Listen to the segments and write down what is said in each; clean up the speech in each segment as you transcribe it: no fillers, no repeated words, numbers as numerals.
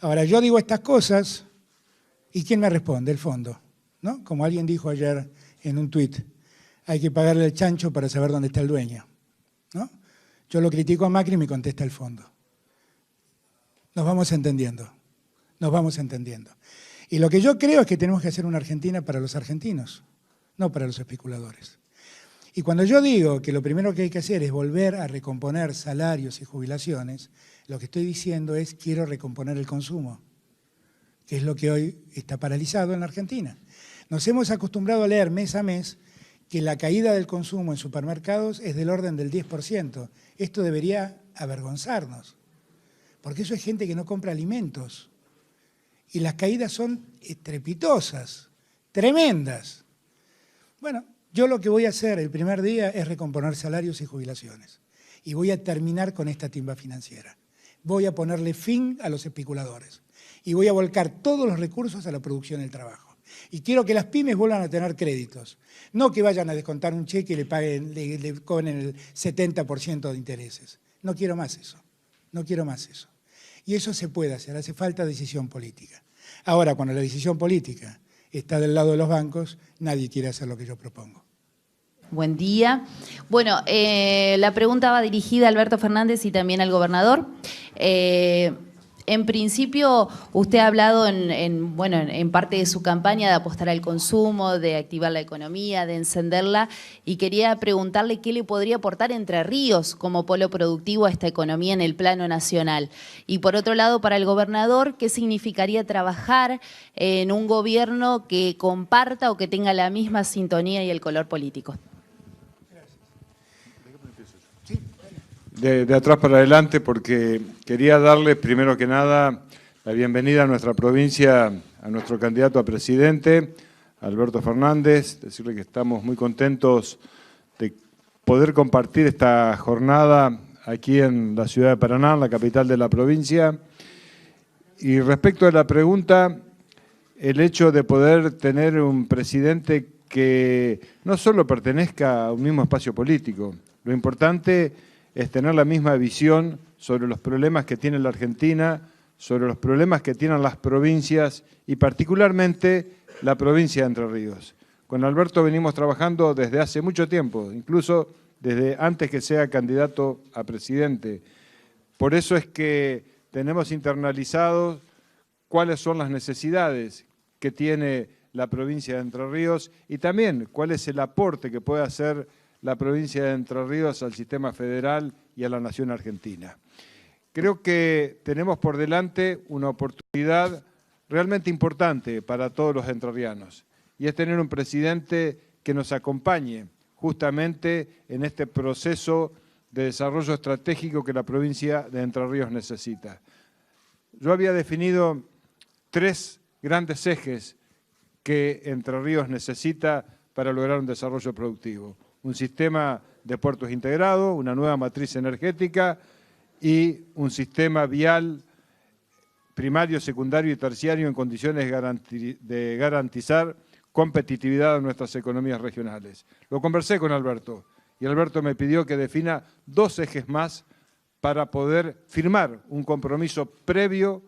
Ahora, yo digo estas cosas, ¿y quién me responde? El fondo, ¿no? Como alguien dijo ayer en un tuit, hay que pagarle el chancho para saber dónde está el dueño, ¿no? Yo lo critico a Macri y me contesta el fondo. Nos vamos entendiendo, nos vamos entendiendo. Y lo que yo creo es que tenemos que hacer una Argentina para los argentinos, no para los especuladores. Y cuando yo digo que lo primero que hay que hacer es volver a recomponer salarios y jubilaciones, lo que estoy diciendo es quiero recomponer el consumo, que es lo que hoy está paralizado en la Argentina. Nos hemos acostumbrado a leer mes a mes que la caída del consumo en supermercados es del orden del 10%. Esto debería avergonzarnos, porque eso es gente que no compra alimentos. Y las caídas son estrepitosas, tremendas. Bueno, yo lo que voy a hacer el primer día es recomponer salarios y jubilaciones. Y voy a terminar con esta timba financiera. Voy a ponerle fin a los especuladores. Y voy a volcar todos los recursos a la producción y el trabajo. Y quiero que las pymes vuelvan a tener créditos. No que vayan a descontar un cheque y le paguen, le cobren el 70% de intereses. No quiero más eso. No quiero más eso. Y eso se puede hacer, hace falta decisión política. Ahora, cuando la decisión política está del lado de los bancos, nadie quiere hacer lo que yo propongo. Buen día. Bueno, la pregunta va dirigida a Alberto Fernández y también al gobernador. En principio, usted ha hablado en parte de su campaña de apostar al consumo, de activar la economía, de encenderla, y quería preguntarle qué le podría aportar Entre Ríos como polo productivo a esta economía en el plano nacional. Y por otro lado, para el gobernador, ¿qué significaría trabajar en un gobierno que comparta o que tenga la misma sintonía y el color político? De atrás para adelante, porque quería darle primero que nada la bienvenida a nuestra provincia, a nuestro candidato a presidente, Alberto Fernández, decirle que estamos muy contentos de poder compartir esta jornada aquí en la ciudad de Paraná, la capital de la provincia. Y respecto a la pregunta, el hecho de poder tener un presidente que no solo pertenezca a un mismo espacio político, lo importante es tener la misma visión sobre los problemas que tiene la Argentina, sobre los problemas que tienen las provincias y particularmente la provincia de Entre Ríos. Con Alberto venimos trabajando desde hace mucho tiempo, incluso desde antes que sea candidato a presidente. Por eso es que tenemos internalizado cuáles son las necesidades que tiene la provincia de Entre Ríos y también cuál es el aporte que puede hacer la provincia de Entre Ríos al sistema federal y a la nación argentina. Creo que tenemos por delante una oportunidad realmente importante para todos los entrerrianos y es tener un presidente que nos acompañe justamente en este proceso de desarrollo estratégico que la provincia de Entre Ríos necesita. Yo había definido 3 grandes ejes que Entre Ríos necesita para lograr un desarrollo productivo. Un sistema de puertos integrado, una nueva matriz energética y un sistema vial primario, secundario y terciario en condiciones de garantizar competitividad a nuestras economías regionales. Lo conversé con Alberto y Alberto me pidió que defina 2 ejes más para poder firmar un compromiso previo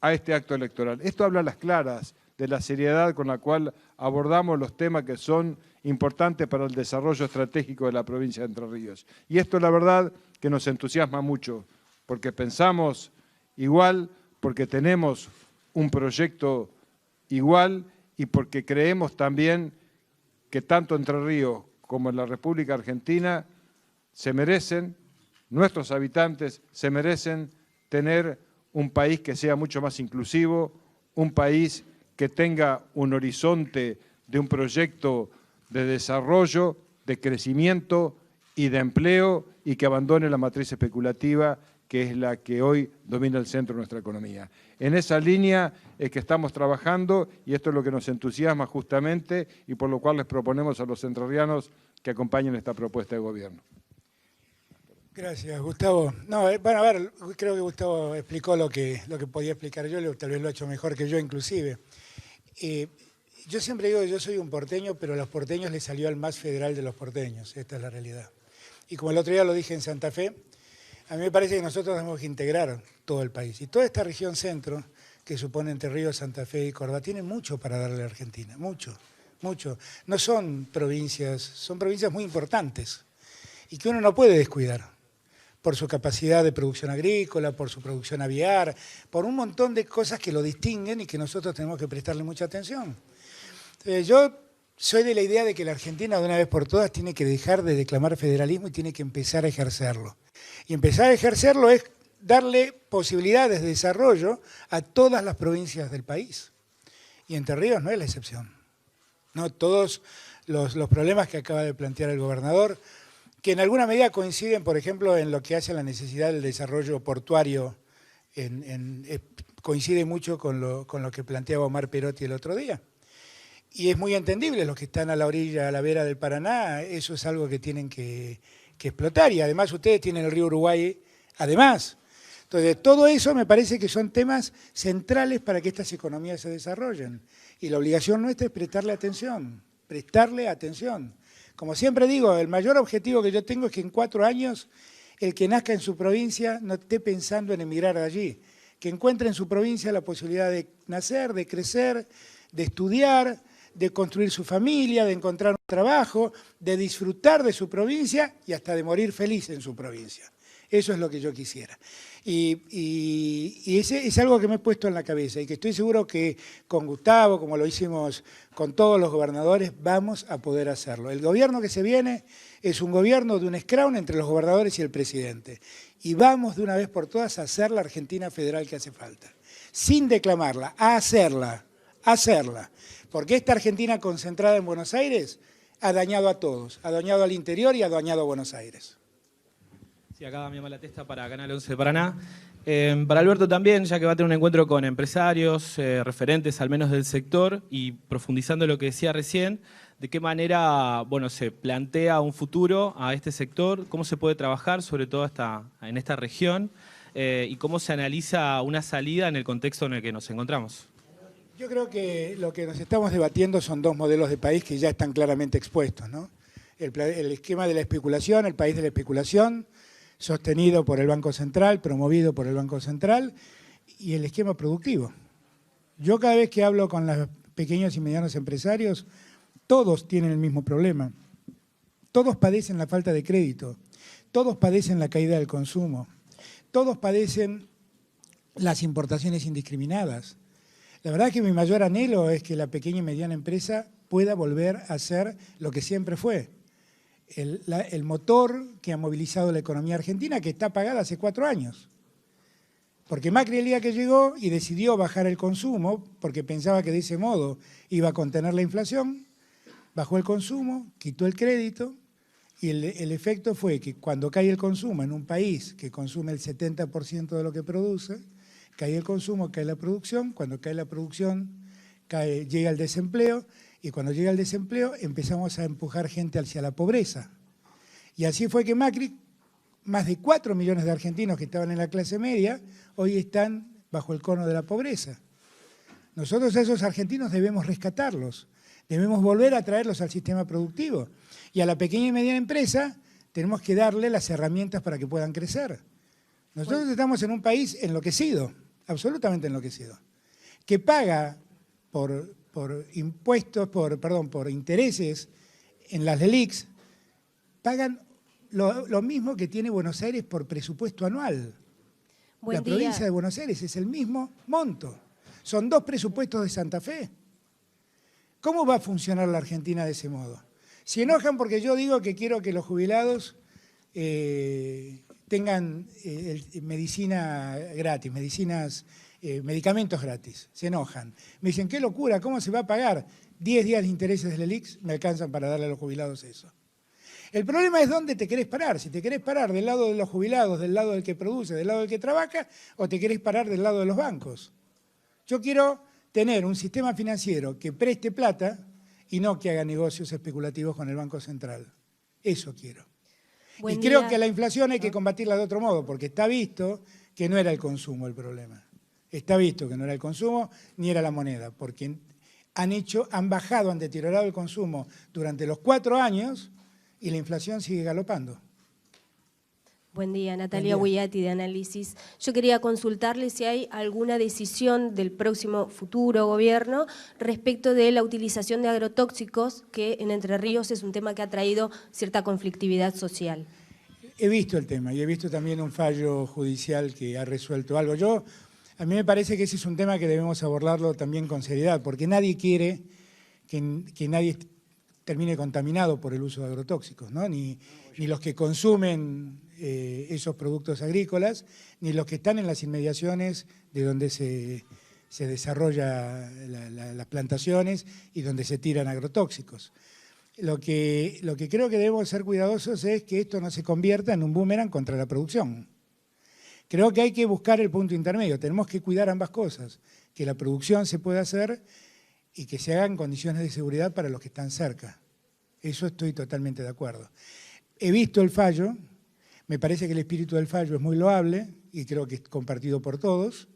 a este acto electoral. Esto habla a las claras de la seriedad con la cual abordamos los temas que son importantes para el desarrollo estratégico de la provincia de Entre Ríos. Y esto, la verdad, que nos entusiasma mucho, porque pensamos igual, porque tenemos un proyecto igual y porque creemos también que tanto Entre Ríos como en la República Argentina se merecen, nuestros habitantes se merecen tener un país que sea mucho más inclusivo, un país que tenga un horizonte de un proyecto de desarrollo, de crecimiento y de empleo y que abandone la matriz especulativa que es la que hoy domina el centro de nuestra economía. En esa línea es que estamos trabajando y esto es lo que nos entusiasma justamente y por lo cual les proponemos a los entrerrianos que acompañen esta propuesta de gobierno. Gracias, Gustavo. No, bueno, a ver, creo que Gustavo explicó lo que podía explicar yo, tal vez lo ha hecho mejor que yo inclusive. Yo siempre digo que yo soy un porteño, pero a los porteños les salió el más federal de los porteños, esta es la realidad. Y como el otro día lo dije en Santa Fe, A mí me parece que nosotros tenemos que integrar todo el país. Y toda esta región centro, que supone Entre Ríos, Santa Fe y Córdoba, tiene mucho para darle a la Argentina, mucho, mucho. No son provincias muy importantes y que uno no puede descuidar por su capacidad de producción agrícola, por su producción aviar, por un montón de cosas que lo distinguen y que nosotros tenemos que prestarle mucha atención. Yo soy de la idea de que la Argentina de una vez por todas tiene que dejar de declamar federalismo y tiene que empezar a ejercerlo. Y empezar a ejercerlo es darle posibilidades de desarrollo a todas las provincias del país. Y Entre Ríos no es la excepción. No todos los problemas que acaba de plantear el gobernador, que en alguna medida coinciden, por ejemplo, en lo que hace a la necesidad del desarrollo portuario, coincide mucho con lo que planteaba Omar Perotti el otro día. Y es muy entendible, los que están a la orilla, a la vera del Paraná, eso es algo que tienen que explotar. Y además ustedes tienen el río Uruguay, además. Entonces, todo eso me parece que son temas centrales para que estas economías se desarrollen. Y la obligación nuestra es prestarle atención, prestarle atención. Como siempre digo, el mayor objetivo que yo tengo es que en 4 años el que nazca en su provincia no esté pensando en emigrar de allí, que encuentre en su provincia la posibilidad de nacer, de crecer, de estudiar, de construir su familia, de encontrar un trabajo, de disfrutar de su provincia y hasta de morir feliz en su provincia. Eso es lo que yo quisiera. Y ese es algo que me he puesto en la cabeza y que estoy seguro que con Gustavo, como lo hicimos con todos los gobernadores, vamos a poder hacerlo. El gobierno que se viene es un gobierno de un scrum entre los gobernadores y el presidente. Y vamos de una vez por todas a hacer la Argentina federal que hace falta. Sin declamarla, a hacerla, Porque esta Argentina concentrada en Buenos Aires ha dañado a todos, ha dañado al interior y ha dañado a Buenos Aires. Sí, acá Damián Malatesta para Canal 11 de Paraná. Para Alberto también, ya que va a tener un encuentro con empresarios, referentes al menos del sector, y profundizando en lo que decía recién, de qué manera se plantea un futuro a este sector, cómo se puede trabajar sobre todo en esta región y cómo se analiza una salida en el contexto en el que nos encontramos. Yo creo que lo que nos estamos debatiendo son 2 modelos de país que ya están claramente expuestos, ¿no? El esquema de la especulación, el país de la especulación, sostenido por el Banco Central, promovido por el Banco Central, y el esquema productivo. Yo cada vez que hablo con los pequeños y medianos empresarios, todos tienen el mismo problema. Todos padecen la falta de crédito, todos padecen la caída del consumo, todos padecen las importaciones indiscriminadas. La verdad es que mi mayor anhelo es que la pequeña y mediana empresa pueda volver a ser lo que siempre fue. El motor que ha movilizado la economía argentina, que está apagada hace 4 años. Porque Macri el día que llegó y decidió bajar el consumo, porque pensaba que de ese modo iba a contener la inflación, bajó el consumo, quitó el crédito, y el efecto fue que cuando cae el consumo en un país que consume el 70% de lo que produce, cae el consumo, cae la producción, cuando cae la producción llega el desempleo, y cuando llega el desempleo empezamos a empujar gente hacia la pobreza. Y así fue que Macri, más de 4 millones de argentinos que estaban en la clase media, hoy están bajo el cono de la pobreza. Nosotros a esos argentinos debemos rescatarlos, debemos volver a traerlos al sistema productivo. Y a la pequeña y mediana empresa tenemos que darle las herramientas para que puedan crecer. Nosotros estamos en un país enloquecido, absolutamente enloquecido, que paga por impuestos, por intereses en las LELIQs, pagan lo mismo que tiene Buenos Aires por presupuesto anual. La provincia de Buenos Aires es el mismo monto. Son 2 presupuestos de Santa Fe. ¿Cómo va a funcionar la Argentina de ese modo? Se enojan porque yo digo que quiero que los jubilados tengan medicina gratis, medicamentos gratis. Se enojan. Me dicen, qué locura, ¿cómo se va a pagar? 10 días de intereses del ELIX me alcanzan para darle a los jubilados eso. El problema es dónde te querés parar. Si te querés parar del lado de los jubilados, del lado del que produce, del lado del que trabaja, o te querés parar del lado de los bancos. Yo quiero tener un sistema financiero que preste plata y no que haga negocios especulativos con el Banco Central. Eso quiero. Y creo que la inflación hay que combatirla de otro modo, porque está visto que no era el consumo el problema. Está visto que no era el consumo ni era la moneda, porque han bajado, han deteriorado el consumo durante los 4 años y la inflación sigue galopando. Buen día, Natalia Guiati de Análisis. Yo quería consultarle si hay alguna decisión del próximo futuro gobierno respecto de la utilización de agrotóxicos, que en Entre Ríos es un tema que ha traído cierta conflictividad social. He visto el tema y he visto también un fallo judicial que ha resuelto algo. A mí me parece que ese es un tema que debemos abordarlo también con seriedad, porque nadie quiere que nadie termine contaminado por el uso de agrotóxicos, ¿no? Ni los que consumen esos productos agrícolas, ni los que están en las inmediaciones de donde se desarrollan las plantaciones y donde se tiran agrotóxicos. Lo que creo que debemos ser cuidadosos es que esto no se convierta en un boomerang contra la producción. Creo que hay que buscar el punto intermedio, tenemos que cuidar ambas cosas, que la producción se pueda hacer y que se haga en condiciones de seguridad para los que están cerca. Eso estoy totalmente de acuerdo. He visto el fallo, me parece que el espíritu del fallo es muy loable y creo que es compartido por todos.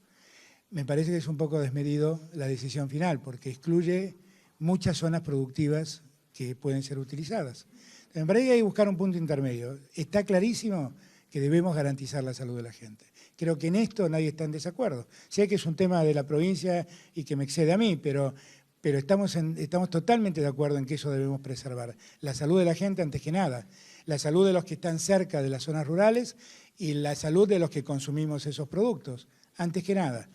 Me parece que es un poco desmedido la decisión final porque excluye muchas zonas productivas que pueden ser utilizadas. Me parece que hay que buscar un punto intermedio. Está clarísimo que debemos garantizar la salud de la gente. Creo que en esto nadie está en desacuerdo. Sé que es un tema de la provincia y que me excede a mí, pero estamos totalmente de acuerdo en que eso debemos preservar. La salud de la gente antes que nada, la salud de los que están cerca de las zonas rurales y la salud de los que consumimos esos productos, antes que nada.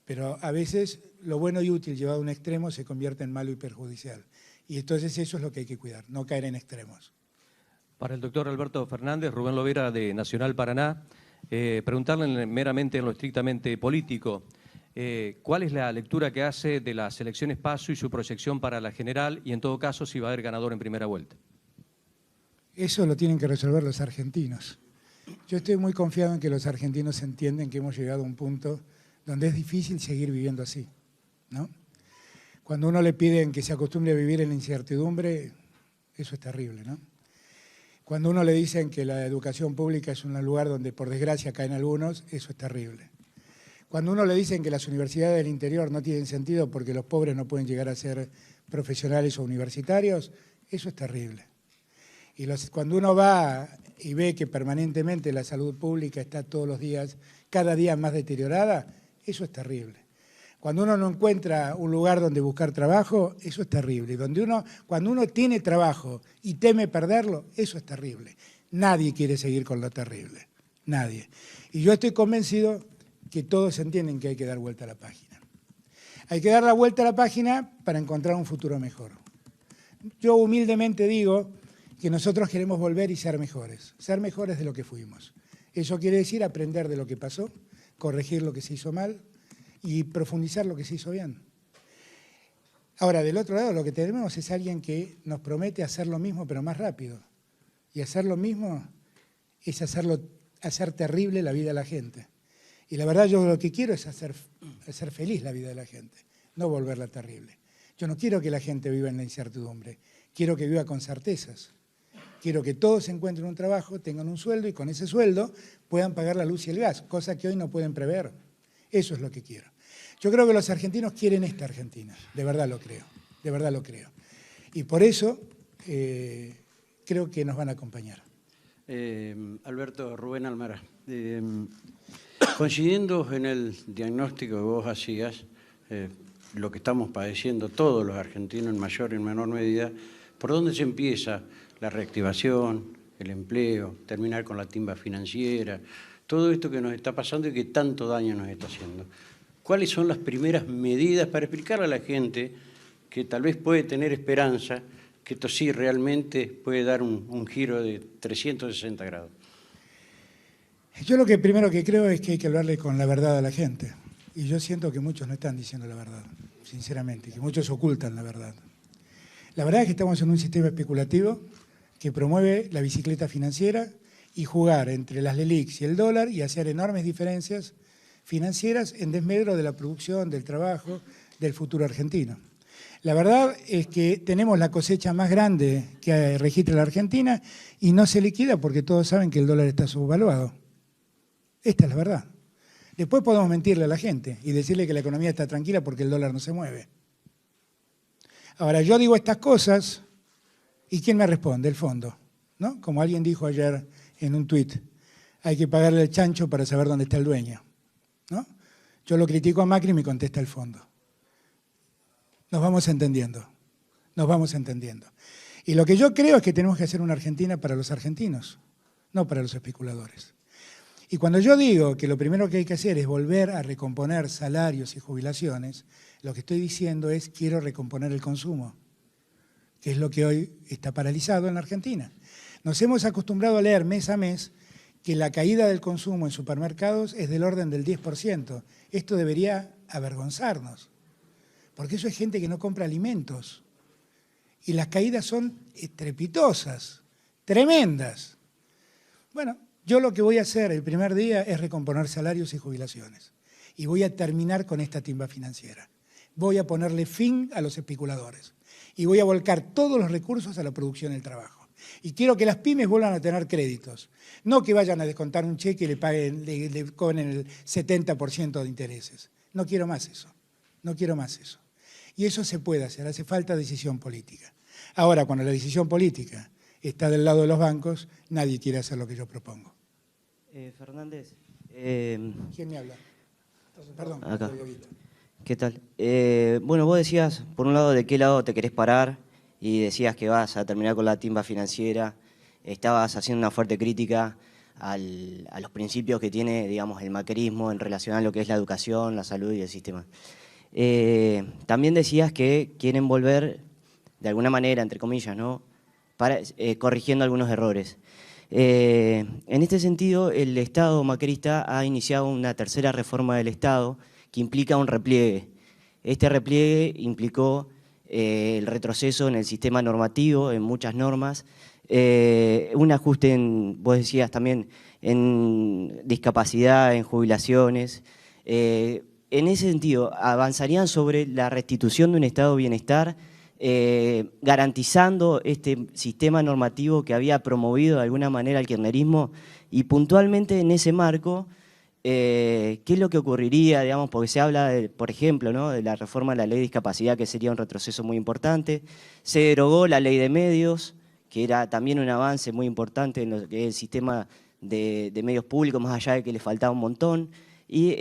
Pero a veces lo bueno y útil llevado a un extremo se convierte en malo y perjudicial. Y entonces eso es lo que hay que cuidar, no caer en extremos. Para el doctor Alberto Fernández, Rubén Lovera de Nacional Paraná, preguntarle meramente en lo estrictamente político, ¿cuál es la lectura que hace de las elecciones PASO y su proyección para la general y en todo caso si va a haber ganador en primera vuelta? Eso lo tienen que resolver los argentinos. Yo estoy muy confiado en que los argentinos entienden que hemos llegado a un punto donde es difícil seguir viviendo así, ¿no? Cuando uno le piden que se acostumbre a vivir en la incertidumbre, eso es terrible, ¿no? Cuando uno le dicen que la educación pública es un lugar donde por desgracia caen algunos, eso es terrible. Cuando uno le dicen que las universidades del interior no tienen sentido porque los pobres no pueden llegar a ser profesionales o universitarios, eso es terrible. Y cuando uno va y ve que permanentemente la salud pública está todos los días, cada día más deteriorada, eso es terrible. Cuando uno no encuentra un lugar donde buscar trabajo, eso es terrible. Cuando uno tiene trabajo y teme perderlo, eso es terrible. Nadie quiere seguir con lo terrible, nadie. Y yo estoy convencido que todos entienden que hay que dar vuelta a la página. Hay que dar la vuelta a la página para encontrar un futuro mejor. Yo humildemente digo que nosotros queremos volver y ser mejores de lo que fuimos. Eso quiere decir aprender de lo que pasó, corregir lo que se hizo mal y profundizar lo que se hizo bien. Ahora, del otro lado, lo que tenemos es alguien que nos promete hacer lo mismo, pero más rápido. Y hacer lo mismo es hacer terrible la vida de la gente. Y la verdad, yo lo que quiero es hacer feliz la vida de la gente, no volverla terrible. Yo no quiero que la gente viva en la incertidumbre, quiero que viva con certezas. Quiero que todos encuentren un trabajo, tengan un sueldo y con ese sueldo puedan pagar la luz y el gas, cosa que hoy no pueden prever. Eso es lo que quiero. Yo creo que los argentinos quieren esta Argentina, de verdad lo creo, de verdad lo creo. Y por eso creo que nos van a acompañar. Alberto, Rubén Almara, coincidiendo en el diagnóstico que vos hacías, lo que estamos padeciendo todos los argentinos en mayor y en menor medida, ¿por dónde se empieza la reactivación, el empleo, terminar con la timba financiera, todo esto que nos está pasando y que tanto daño nos está haciendo? ¿Cuáles son las primeras medidas para explicarle a la gente que tal vez puede tener esperanza, que esto sí realmente puede dar un giro de 360 grados? Yo lo que primero que creo es que hay que hablarle con la verdad a la gente. Y yo siento que muchos no están diciendo la verdad, sinceramente, que muchos ocultan la verdad. La verdad es que estamos en un sistema especulativo que promueve la bicicleta financiera y jugar entre las LELIQs y el dólar y hacer enormes diferencias financieras en desmedro de la producción, del trabajo, del futuro argentino. La verdad es que tenemos la cosecha más grande que registra la Argentina y no se liquida porque todos saben que el dólar está subvaluado. Esta es la verdad. Después podemos mentirle a la gente y decirle que la economía está tranquila porque el dólar no se mueve. Ahora, yo digo estas cosas y ¿quién me responde? El fondo, ¿no? Como alguien dijo ayer en un tuit, hay que pagarle el chancho para saber dónde está el dueño, ¿no? Yo lo critico a Macri y me contesta el fondo. Nos vamos entendiendo, nos vamos entendiendo. Y lo que yo creo es que tenemos que hacer una Argentina para los argentinos, no para los especuladores. Y cuando yo digo que lo primero que hay que hacer es volver a recomponer salarios y jubilaciones, lo que estoy diciendo es quiero recomponer el consumo, que es lo que hoy está paralizado en la Argentina. Nos hemos acostumbrado a leer mes a mes que la caída del consumo en supermercados es del orden del 10%. Esto debería avergonzarnos, porque eso es gente que no compra alimentos. Y las caídas son estrepitosas, tremendas. Bueno, yo lo que voy a hacer el primer día es recomponer salarios y jubilaciones. Y voy a terminar con esta timba financiera. Voy a ponerle fin a los especuladores. Y voy a volcar todos los recursos a la producción del trabajo. Y quiero que las pymes vuelvan a tener créditos. No que vayan a descontar un cheque y le paguen, le cobren el 70% de intereses. No quiero más eso. No quiero más eso. Y eso se puede hacer, hace falta decisión política. Ahora, cuando la decisión política está del lado de los bancos, nadie quiere hacer lo que yo propongo. Fernández. ¿Quién me habla? Perdón. Acá. ¿Qué tal? Bueno, vos decías, por un lado, de qué lado te querés parar y decías que vas a terminar con la timba financiera. Estabas haciendo una fuerte crítica a los principios que tiene, digamos, el macrismo en relación a lo que es la educación, la salud y el sistema. También decías que quieren volver, de alguna manera, entre comillas, ¿no? Corrigiendo algunos errores. En este sentido, el Estado macrista ha iniciado una tercera reforma del Estado que implica un repliegue. Este repliegue implicó el retroceso en el sistema normativo, en muchas normas, un ajuste, vos decías también, en discapacidad, en jubilaciones. En ese sentido, ¿avanzarían sobre la restitución de un estado de bienestar, garantizando este sistema normativo que había promovido de alguna manera el kirchnerismo? Y puntualmente en ese marco, ¿qué es lo que ocurriría, digamos, porque se habla, por ejemplo, ¿no?, de la reforma de la ley de discapacidad, que sería un retroceso muy importante? Se derogó la ley de medios, que era también un avance muy importante en lo que es el sistema de medios públicos, más allá de que le faltaba un montón. Y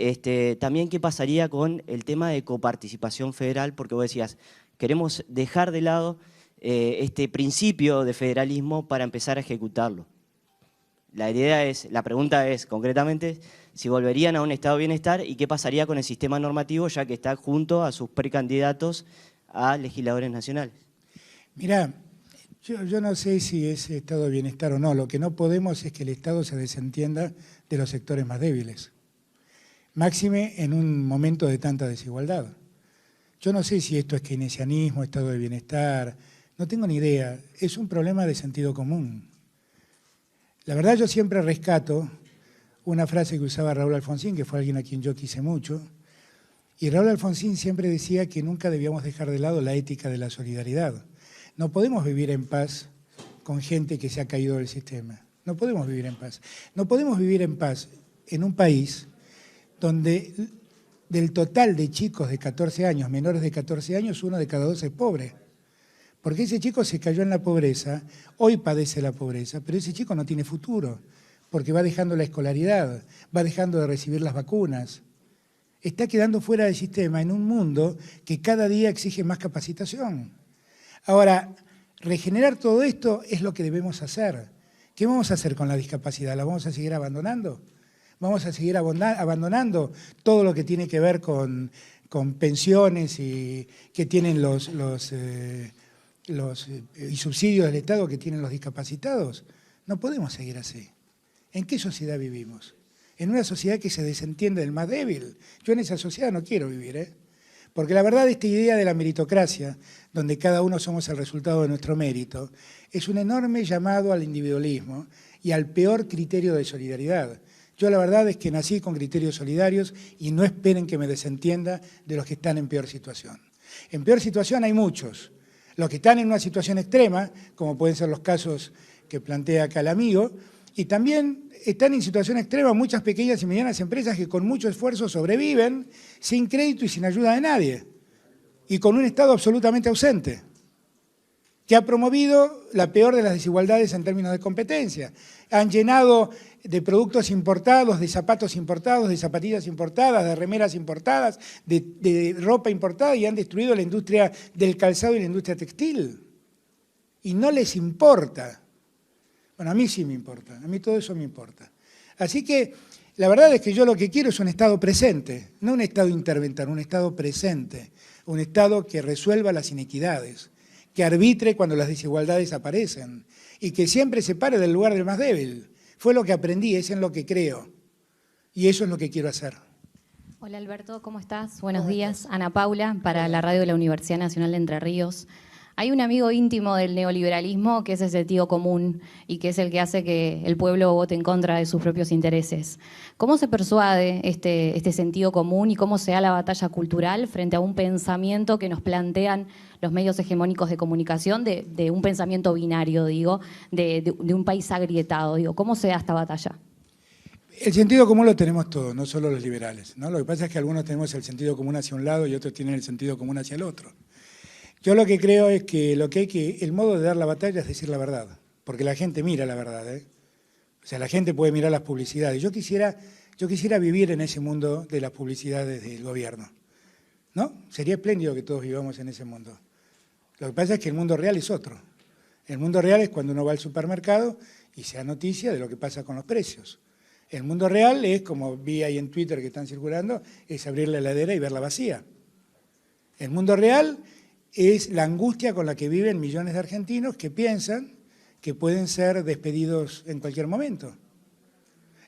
también qué pasaría con el tema de coparticipación federal, porque vos decías, queremos dejar de lado este principio de federalismo para empezar a ejecutarlo. La pregunta es, concretamente, si volverían a un estado de bienestar y qué pasaría con el sistema normativo, ya que está junto a sus precandidatos a legisladores nacionales. Mirá, yo no sé si es estado de bienestar o no. Lo que no podemos es que el Estado se desentienda de los sectores más débiles. Máxime en un momento de tanta desigualdad. Yo no sé si esto es keynesianismo, estado de bienestar, no tengo ni idea. Es un problema de sentido común. La verdad, yo siempre rescato una frase que usaba Raúl Alfonsín, que fue alguien a quien yo quise mucho, y Raúl Alfonsín siempre decía que nunca debíamos dejar de lado la ética de la solidaridad. No podemos vivir en paz con gente que se ha caído del sistema. No podemos vivir en paz. No podemos vivir en paz en un país donde del total de chicos de 14 años, menores de 14 años, 1 de cada 2 es pobre. Porque ese chico se cayó en la pobreza, hoy padece la pobreza, pero ese chico no tiene futuro, porque va dejando la escolaridad, va dejando de recibir las vacunas. Está quedando fuera del sistema en un mundo que cada día exige más capacitación. Ahora, regenerar todo esto es lo que debemos hacer. ¿Qué vamos a hacer con la discapacidad? ¿La vamos a seguir abandonando? ¿Vamos a seguir abandonando todo lo que tiene que ver con pensiones y que tienen y subsidios del Estado que tienen los discapacitados? No podemos seguir así. ¿En qué sociedad vivimos? En una sociedad que se desentiende del más débil. Yo en esa sociedad no quiero vivir, porque la verdad esta idea de la meritocracia, donde cada uno somos el resultado de nuestro mérito, es un enorme llamado al individualismo y al peor criterio de solidaridad. Yo la verdad es que nací con criterios solidarios y no esperen que me desentienda de los que están en peor situación. En peor situación hay muchos. Los que están en una situación extrema, como pueden ser los casos que plantea acá el amigo, y también están en situación extrema muchas pequeñas y medianas empresas que con mucho esfuerzo sobreviven sin crédito y sin ayuda de nadie, y con un Estado absolutamente ausente. que ha promovido la peor de las desigualdades en términos de competencia. Han llenado de productos importados, de zapatos importados, de zapatillas importadas, de remeras importadas, de ropa importada, y han destruido la industria del calzado y la industria textil. Y no les importa. Bueno, a mí sí me importa, a mí todo eso me importa. Así que la verdad es que yo lo que quiero es un Estado presente, no un Estado interventor, un Estado presente, un Estado que resuelva las inequidades, que arbitre cuando las desigualdades aparecen y que siempre se pare del lugar del más débil. Fue lo que aprendí, es en lo que creo y eso es lo que quiero hacer. Hola Alberto, ¿cómo estás? Buenos días. Ana Paula, para la radio de la Universidad Nacional de Entre Ríos. Hay un amigo íntimo del neoliberalismo que es el sentido común y que es el que hace que el pueblo vote en contra de sus propios intereses. ¿Cómo se persuade este sentido común y cómo se da la batalla cultural frente a un pensamiento que nos plantean los medios hegemónicos de comunicación, de un pensamiento binario, digo, de un país agrietado? Digo, ¿cómo se da esta batalla? El sentido común lo tenemos todos, no solo los liberales, ¿no? Lo que pasa es que algunos tenemos el sentido común hacia un lado y otros tienen el sentido común hacia el otro. Yo lo que creo es que el modo de dar la batalla es decir la verdad, porque la gente mira la verdad, ¿eh? O sea, la gente puede mirar las publicidades. Yo quisiera vivir en ese mundo de las publicidades del gobierno, ¿no? Sería espléndido que todos vivamos en ese mundo. Lo que pasa es que el mundo real es otro. El mundo real es cuando uno va al supermercado y se da noticia de lo que pasa con los precios. El mundo real es, como vi ahí en Twitter que están circulando, es abrir la heladera y verla vacía. El mundo real es la angustia con la que viven millones de argentinos que piensan que pueden ser despedidos en cualquier momento.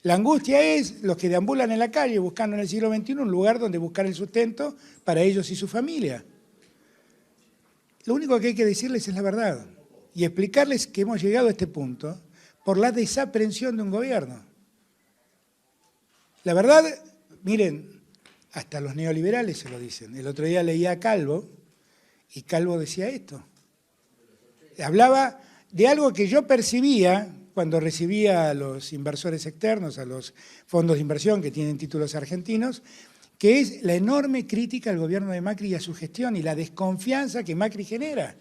La angustia es los que deambulan en la calle buscando en el siglo XXI un lugar donde buscar el sustento para ellos y su familia. Lo único que hay que decirles es la verdad y explicarles que hemos llegado a este punto por la desaprensión de un gobierno. La verdad, miren, hasta los neoliberales se lo dicen. El otro día leía a Calvo, y Calvo decía esto. Hablaba de algo que yo percibía cuando recibía a los inversores externos, a los fondos de inversión que tienen títulos argentinos, que es la enorme crítica al gobierno de Macri y a su gestión y la desconfianza que Macri genera.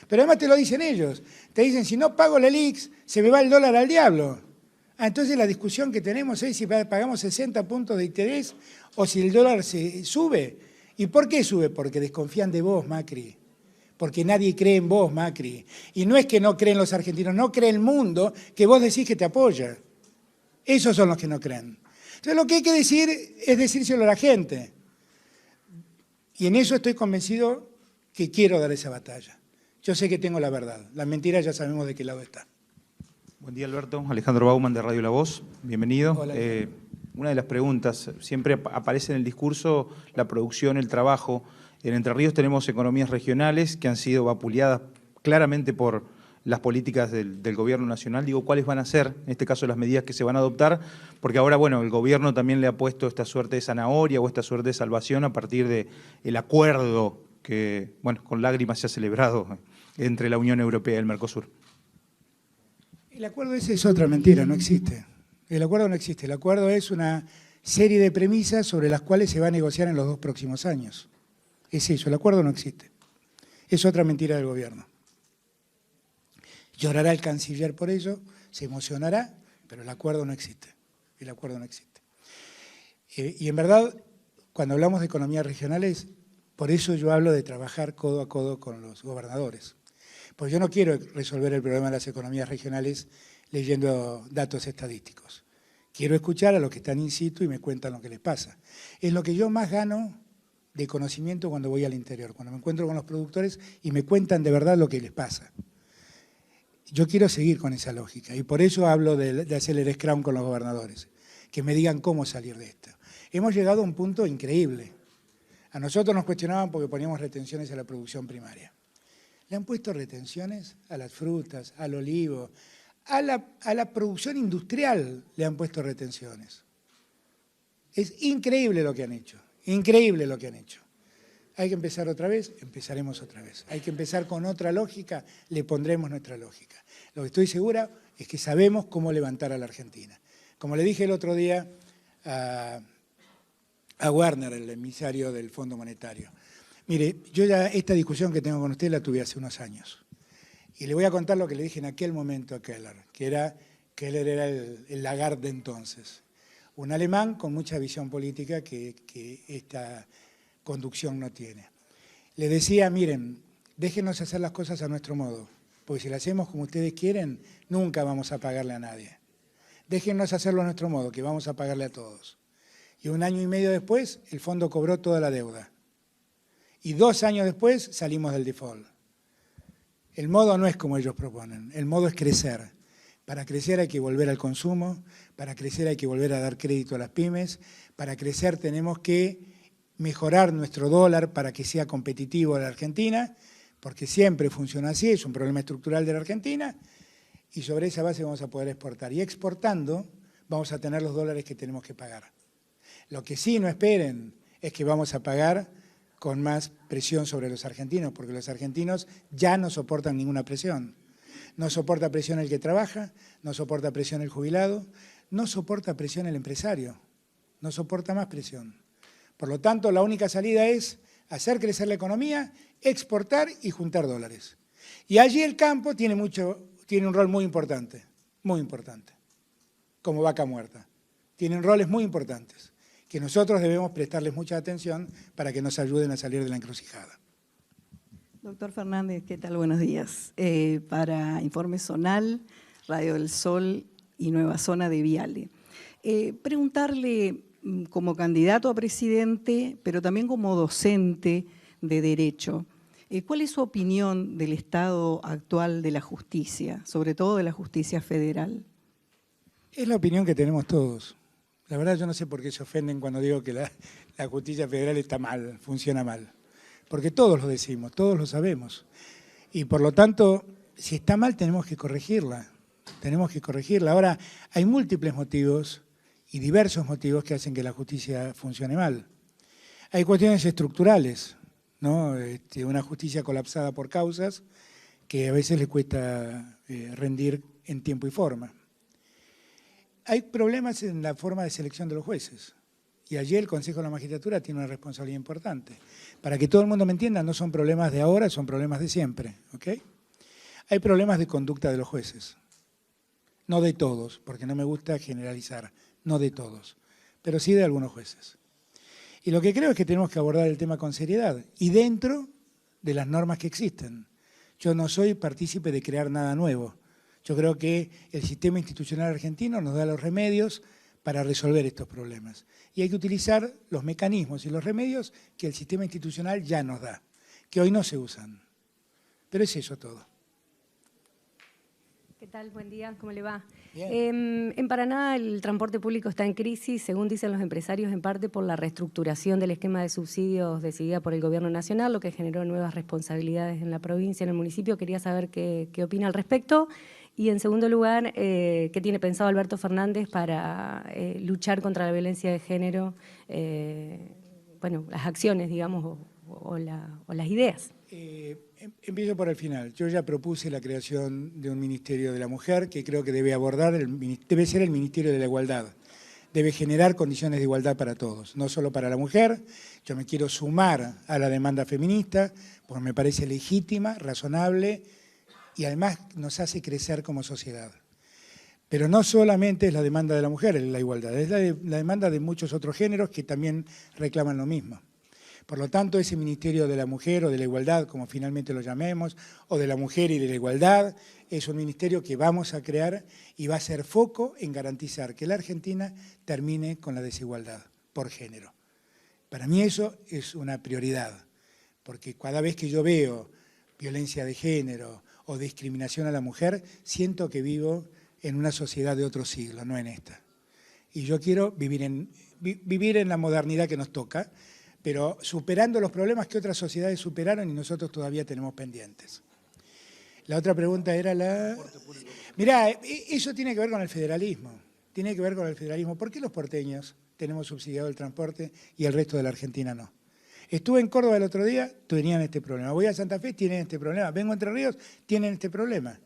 Pero además te lo dicen ellos. Te dicen, si no pago la LELIQ, se me va el dólar al diablo. Entonces la discusión que tenemos es si pagamos 60 puntos de interés o si el dólar se sube. ¿Y por qué sube? Porque desconfían de vos, Macri. Porque nadie cree en vos, Macri. Y no es que no creen los argentinos, no cree el mundo que vos decís que te apoya. Esos son los que no creen. Entonces lo que hay que decir es decírselo a la gente. Y en eso estoy convencido que quiero dar esa batalla. Yo sé que tengo la verdad. La mentira ya sabemos de qué lado está. Buen día, Alberto. Alejandro Bauman, de Radio La Voz. Bienvenido. Hola. Una de las preguntas, siempre aparece en el discurso la producción, el trabajo. En Entre Ríos tenemos economías regionales que han sido vapuleadas claramente por las políticas del gobierno nacional. Digo, ¿cuáles van a ser, en este caso, las medidas que se van a adoptar? Porque ahora, bueno, el gobierno también le ha puesto esta suerte de zanahoria o esta suerte de salvación a partir del acuerdo que, bueno, con lágrimas se ha celebrado entre la Unión Europea y el Mercosur. El acuerdo ese es otra mentira, no existe. El acuerdo no existe. El acuerdo es una serie de premisas sobre las cuales se va a negociar en los 2 próximos años. Es eso, el acuerdo no existe. Es otra mentira del gobierno. Llorará el canciller por ello, se emocionará, pero el acuerdo no existe. El acuerdo no existe. Y en verdad, cuando hablamos de economías regionales, por eso yo hablo de trabajar codo a codo con los gobernadores. Pues yo no quiero resolver el problema de las economías regionales leyendo datos estadísticos. Quiero escuchar a los que están in situ y me cuentan lo que les pasa. Es lo que yo más gano de conocimiento cuando voy al interior, cuando me encuentro con los productores y me cuentan de verdad lo que les pasa. Yo quiero seguir con esa lógica y por eso hablo de hacer el scrum con los gobernadores, que me digan cómo salir de esto. Hemos llegado a un punto increíble. A nosotros nos cuestionaban porque poníamos retenciones a la producción primaria. Le han puesto retenciones a las frutas, al olivo, a la producción industrial le han puesto retenciones. Es increíble lo que han hecho, increíble lo que han hecho. Hay que empezar otra vez, empezaremos otra vez. Hay que empezar con otra lógica, le pondremos nuestra lógica. Lo que estoy segura es que sabemos cómo levantar a la Argentina. Como le dije el otro día a Werner, el emisario del Fondo Monetario. Mire, yo ya esta discusión que tengo con usted la tuve hace unos años. Y le voy a contar lo que le dije en aquel momento a Keller, Keller era el Lagarde de entonces. Un alemán con mucha visión política que esta conducción no tiene. Le decía, miren, déjenos hacer las cosas a nuestro modo, porque si las hacemos como ustedes quieren, nunca vamos a pagarle a nadie. Déjennos hacerlo a nuestro modo, que vamos a pagarle a todos. Y 1 año y medio después, el fondo cobró toda la deuda. Y 2 años después, salimos del default. El modo no es como ellos proponen, el modo es crecer. Para crecer hay que volver al consumo, para crecer hay que volver a dar crédito a las pymes, para crecer tenemos que mejorar nuestro dólar para que sea competitivo en la Argentina, porque siempre funciona así, es un problema estructural de la Argentina, y sobre esa base vamos a poder exportar. Y exportando vamos a tener los dólares que tenemos que pagar. Lo que sí no esperen es que vamos a pagar con más presión sobre los argentinos, porque los argentinos ya no soportan ninguna presión. No soporta presión el que trabaja, no soporta presión el jubilado, no soporta presión el empresario, no soporta más presión. Por lo tanto, la única salida es hacer crecer la economía, exportar y juntar dólares. Y allí el campo tiene un rol muy importante, como vaca muerta. Tienen roles muy importantes, que nosotros debemos prestarles mucha atención para que nos ayuden a salir de la encrucijada. Doctor Fernández, ¿qué tal? Buenos días. Para Informe Zonal, Radio del Sol y Nueva Zona de Viale. Preguntarle, como candidato a presidente, pero también como docente de Derecho, ¿cuál es su opinión del estado actual de la justicia, sobre todo de la justicia federal? Es la opinión que tenemos todos. La verdad yo no sé por qué se ofenden cuando digo que la justicia federal está mal, funciona mal. Porque todos lo decimos, todos lo sabemos. Y por lo tanto, si está mal tenemos que corregirla. Ahora, hay múltiples motivos y diversos motivos que hacen que la justicia funcione mal. Hay cuestiones estructurales, ¿no? Una justicia colapsada por causas que a veces le cuesta rendir en tiempo y forma. Hay problemas en la forma de selección de los jueces. Y allí el Consejo de la Magistratura tiene una responsabilidad importante. Para que todo el mundo me entienda, no son problemas de ahora, son problemas de siempre. ¿Okay? Hay problemas de conducta de los jueces. No de todos, porque no me gusta generalizar, no de todos, pero sí de algunos jueces. Y lo que creo es que tenemos que abordar el tema con seriedad y dentro de las normas que existen. Yo no soy partícipe de crear nada nuevo. Yo creo que el sistema institucional argentino nos da los remedios para resolver estos problemas. Y hay que utilizar los mecanismos y los remedios que el sistema institucional ya nos da, que hoy no se usan. Pero es eso todo. ¿Qué tal? Buen día, ¿cómo le va? En Paraná el transporte público está en crisis, según dicen los empresarios, en parte por la reestructuración del esquema de subsidios decidida por el Gobierno Nacional, lo que generó nuevas responsabilidades en la provincia, en el municipio. Quería saber qué opina al respecto. Y en segundo lugar, ¿qué tiene pensado Alberto Fernández para luchar contra la violencia de género? Bueno, las acciones, digamos, o las ideas. Empiezo por el final. Yo ya propuse la creación de un Ministerio de la Mujer que creo que debe ser el Ministerio de la Igualdad. Debe generar condiciones de igualdad para todos, no solo para la mujer. Yo me quiero sumar a la demanda feminista porque me parece legítima, razonable y además nos hace crecer como sociedad. Pero no solamente es la demanda de la mujer la igualdad, es la demanda de muchos otros géneros que también reclaman lo mismo. Por lo tanto, ese Ministerio de la Mujer o de la Igualdad, como finalmente lo llamemos, o de la Mujer y de la Igualdad, es un ministerio que vamos a crear y va a ser foco en garantizar que la Argentina termine con la desigualdad por género. Para mí eso es una prioridad, porque cada vez que yo veo violencia de género o discriminación a la mujer, siento que vivo en una sociedad de otro siglo, no en esta. Y yo quiero vivir en la modernidad que nos toca, pero superando los problemas que otras sociedades superaron y nosotros todavía tenemos pendientes. La otra pregunta era la... Mirá, eso tiene que ver con el federalismo. ¿Por qué los porteños tenemos subsidiado el transporte y el resto de la Argentina no? Estuve en Córdoba el otro día, tenían este problema. Voy a Santa Fe, tienen este problema. Vengo a Entre Ríos, tienen este problema.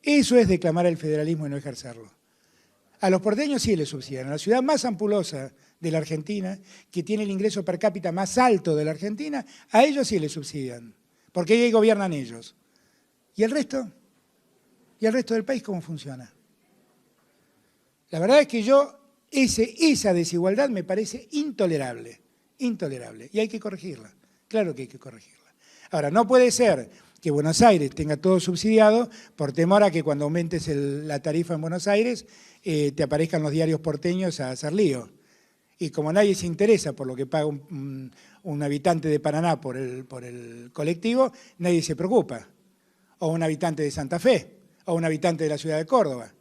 Eso es declamar el federalismo y no ejercerlo. A los porteños sí les subsidian. A la ciudad más ampulosa de la Argentina, que tiene el ingreso per cápita más alto de la Argentina, a ellos sí les subsidian, porque ahí gobiernan ellos. ¿Y el resto? ¿Y el resto del país cómo funciona? La verdad es que esa desigualdad me parece intolerable, intolerable, y hay que corregirla, claro que hay que corregirla. Ahora, no puede ser que Buenos Aires tenga todo subsidiado por temor a que cuando aumentes la tarifa en Buenos Aires te aparezcan los diarios porteños a hacer lío. Y como nadie se interesa por lo que paga un habitante de Paraná por el colectivo, nadie se preocupa. O un habitante de Santa Fe, o un habitante de la ciudad de Córdoba.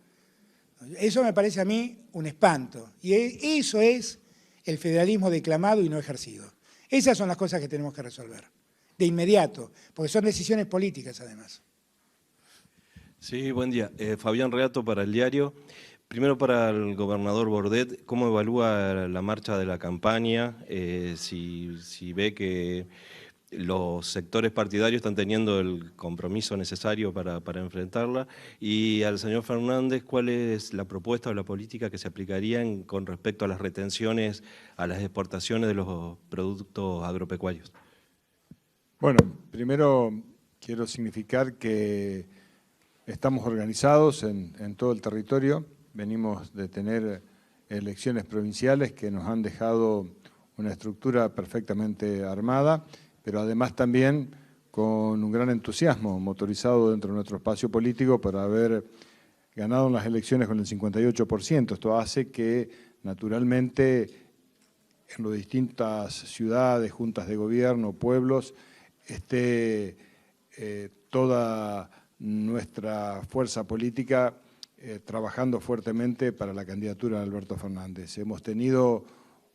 Eso me parece a mí un espanto. Y eso es el federalismo declamado y no ejercido. Esas son las cosas que tenemos que resolver. De inmediato, porque son decisiones políticas además. Sí, buen día. Fabián Reato para El Diario. Primero para el gobernador Bordet, ¿cómo evalúa la marcha de la campaña? Si ve que los sectores partidarios están teniendo el compromiso necesario para enfrentarla. Y al señor Fernández, ¿cuál es la propuesta o la política que se aplicaría con respecto a las retenciones, a las exportaciones de los productos agropecuarios? Bueno, primero quiero significar que estamos organizados en todo el territorio. Venimos de tener elecciones provinciales que nos han dejado una estructura perfectamente armada, pero además también con un gran entusiasmo motorizado dentro de nuestro espacio político por haber ganado en las elecciones con el 58%. Esto hace que, naturalmente, en las distintas ciudades, juntas de gobierno, pueblos, esté toda nuestra fuerza política trabajando fuertemente para la candidatura de Alberto Fernández. Hemos tenido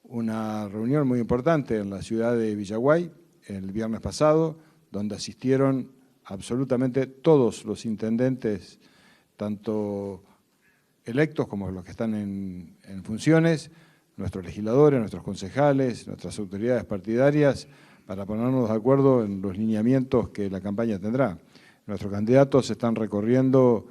una reunión muy importante en la ciudad de Villaguay el viernes pasado, donde asistieron absolutamente todos los intendentes, tanto electos como los que están en funciones, nuestros legisladores, nuestros concejales, nuestras autoridades partidarias, para ponernos de acuerdo en los lineamientos que la campaña tendrá. Nuestros candidatos están recorriendo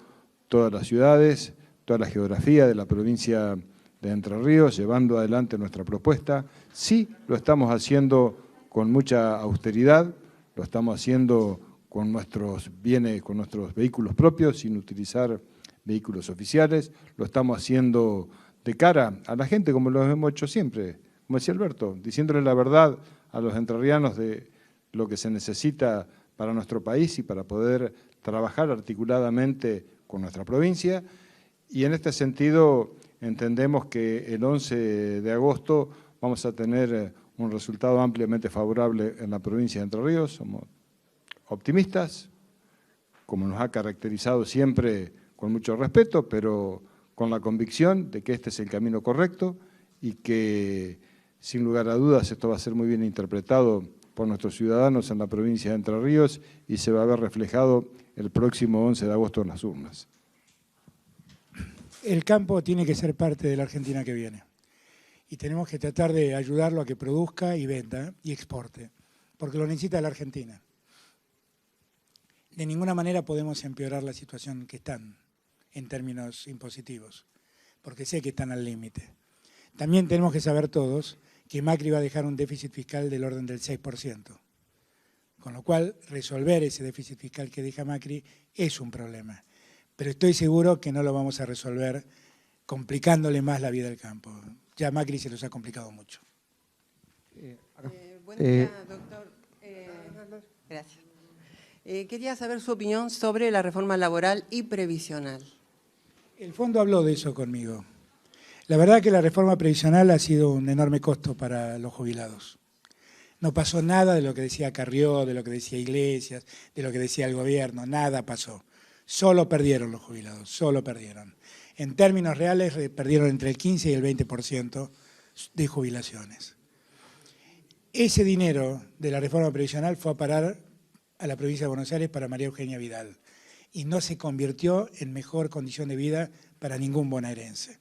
todas las ciudades, toda la geografía de la provincia de Entre Ríos, llevando adelante nuestra propuesta. Sí, lo estamos haciendo con mucha austeridad, lo estamos haciendo con nuestros bienes, con nuestros vehículos propios, sin utilizar vehículos oficiales, lo estamos haciendo de cara a la gente, como lo hemos hecho siempre, como decía Alberto, diciéndole la verdad a los entrerrianos de lo que se necesita para nuestro país y para poder trabajar articuladamente con nuestra provincia. Y en este sentido entendemos que el 11 de agosto vamos a tener un resultado ampliamente favorable en la provincia de Entre Ríos. Somos optimistas, como nos ha caracterizado siempre, con mucho respeto, pero con la convicción de que este es el camino correcto y que, sin lugar a dudas, esto va a ser muy bien interpretado por nuestros ciudadanos en la provincia de Entre Ríos y se va a ver reflejado el próximo 11 de agosto en las urnas. El campo tiene que ser parte de la Argentina que viene y tenemos que tratar de ayudarlo a que produzca y venda y exporte, porque lo necesita la Argentina. De ninguna manera podemos empeorar la situación que están en términos impositivos, porque sé que están al límite. También tenemos que saber todos que Macri va a dejar un déficit fiscal del orden del 6%, con lo cual resolver ese déficit fiscal que deja Macri es un problema. Pero estoy seguro que no lo vamos a resolver complicándole más la vida al campo. Ya Macri se los ha complicado mucho. Buen día, doctor. Gracias. Quería saber su opinión sobre la reforma laboral y previsional. El fondo habló de eso conmigo. La verdad que la reforma previsional ha sido un enorme costo para los jubilados. No pasó nada de lo que decía Carrió, de lo que decía Iglesias, de lo que decía el gobierno, nada pasó. Solo perdieron los jubilados, solo perdieron. En términos reales perdieron entre el 15 y el 20% de jubilaciones. Ese dinero de la reforma previsional fue a parar a la provincia de Buenos Aires para María Eugenia Vidal y no se convirtió en mejor condición de vida para ningún bonaerense.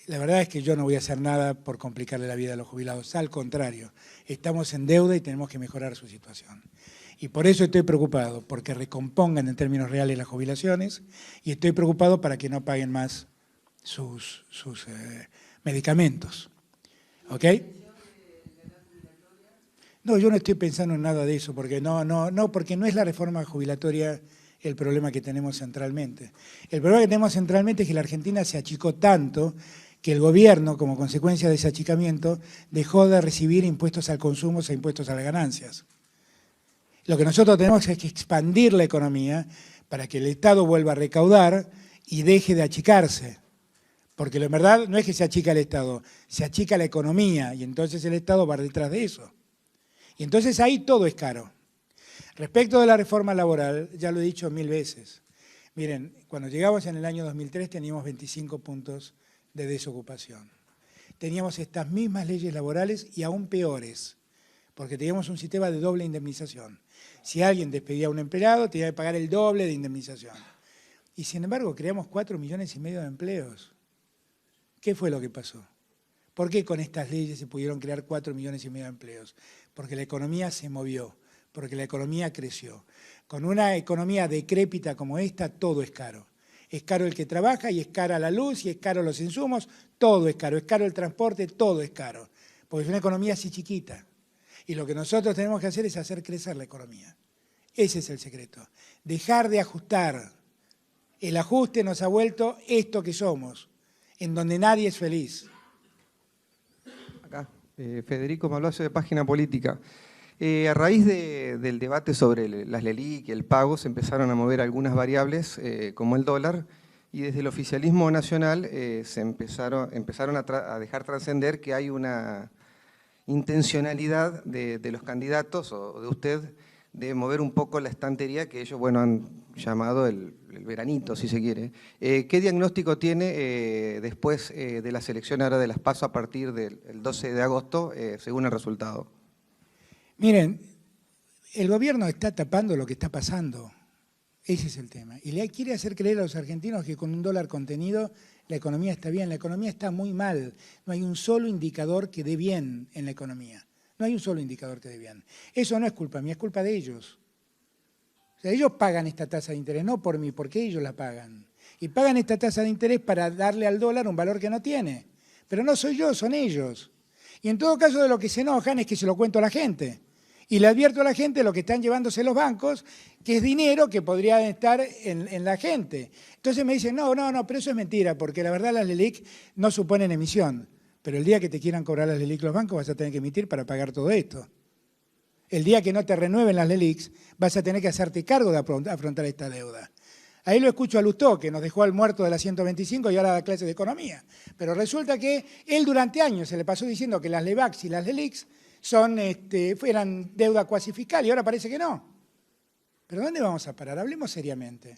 La verdad es que yo no voy a hacer nada por complicarle la vida a los jubilados, al contrario, estamos en deuda y tenemos que mejorar su situación. Y por eso estoy preocupado, porque recompongan en términos reales las jubilaciones y estoy preocupado para que no paguen más sus medicamentos. ¿Ok? No, yo no estoy pensando en nada de eso, porque porque no es la reforma jubilatoria el problema que tenemos centralmente. El problema que tenemos centralmente es que la Argentina se achicó tanto que el gobierno, como consecuencia de ese achicamiento, dejó de recibir impuestos al consumo e impuestos a las ganancias. Lo que nosotros tenemos es que expandir la economía para que el Estado vuelva a recaudar y deje de achicarse. Porque la verdad no es que se achica el Estado, se achica la economía y entonces el Estado va detrás de eso. Y entonces ahí todo es caro. Respecto de la reforma laboral, ya lo he dicho 1000 veces. Miren, cuando llegamos en el año 2003 teníamos 25 puntos de desocupación. Teníamos estas mismas leyes laborales y aún peores, porque teníamos un sistema de doble indemnización. Si alguien despedía a un empleado, tenía que pagar el doble de indemnización. Y sin embargo, creamos 4,5 millones de empleos. ¿Qué fue lo que pasó? ¿Por qué con estas leyes se pudieron crear 4,5 millones de empleos? Porque la economía se movió, porque la economía creció. Con una economía decrépita como esta, todo es caro. Es caro el que trabaja y es cara la luz y es caro los insumos, todo es caro el transporte, todo es caro. Porque es una economía así chiquita. Y lo que nosotros tenemos que hacer es hacer crecer la economía. Ese es el secreto. Dejar de ajustar. El ajuste nos ha vuelto esto que somos, en donde nadie es feliz. Acá, Federico Malvacio de Página Política. A raíz del debate sobre las LELIQ y el pago, se empezaron a mover algunas variables, como el dólar, y desde el oficialismo nacional se empezaron a dejar trascender que hay una intencionalidad de los candidatos, o de usted, de mover un poco la estantería que ellos, bueno, han llamado el veranito, si se quiere. ¿Qué diagnóstico tiene después de la selección ahora de las PASO a partir del 12 de agosto, según el resultado? Miren, el gobierno está tapando lo que está pasando. Ese es el tema. Y le quiere hacer creer a los argentinos que con un dólar contenido la economía está bien. La economía está muy mal. No hay un solo indicador que dé bien en la economía. No hay un solo indicador que dé bien. Eso no es culpa mía, es culpa de ellos. O sea, ellos pagan esta tasa de interés, no por mí, porque ellos la pagan. Y pagan esta tasa de interés para darle al dólar un valor que no tiene. Pero no soy yo, son ellos. Y en todo caso de lo que se enojan es que se lo cuento a la gente. Y le advierto a la gente lo que están llevándose los bancos, que es dinero que podría estar en la gente. Entonces me dicen, no, pero eso es mentira, porque la verdad las LELIQ no suponen emisión. Pero el día que te quieran cobrar las LELIQ los bancos vas a tener que emitir para pagar todo esto. El día que no te renueven las LELIQ vas a tener que hacerte cargo de afrontar esta deuda. Ahí lo escucho a Lustó, que nos dejó al muerto de la 125 y ahora da clases de economía. Pero resulta que él durante años se le pasó diciendo que las LEVAX y las LELIQ fueran deuda cuasi fiscal y ahora parece que no. ¿Pero dónde vamos a parar? Hablemos seriamente.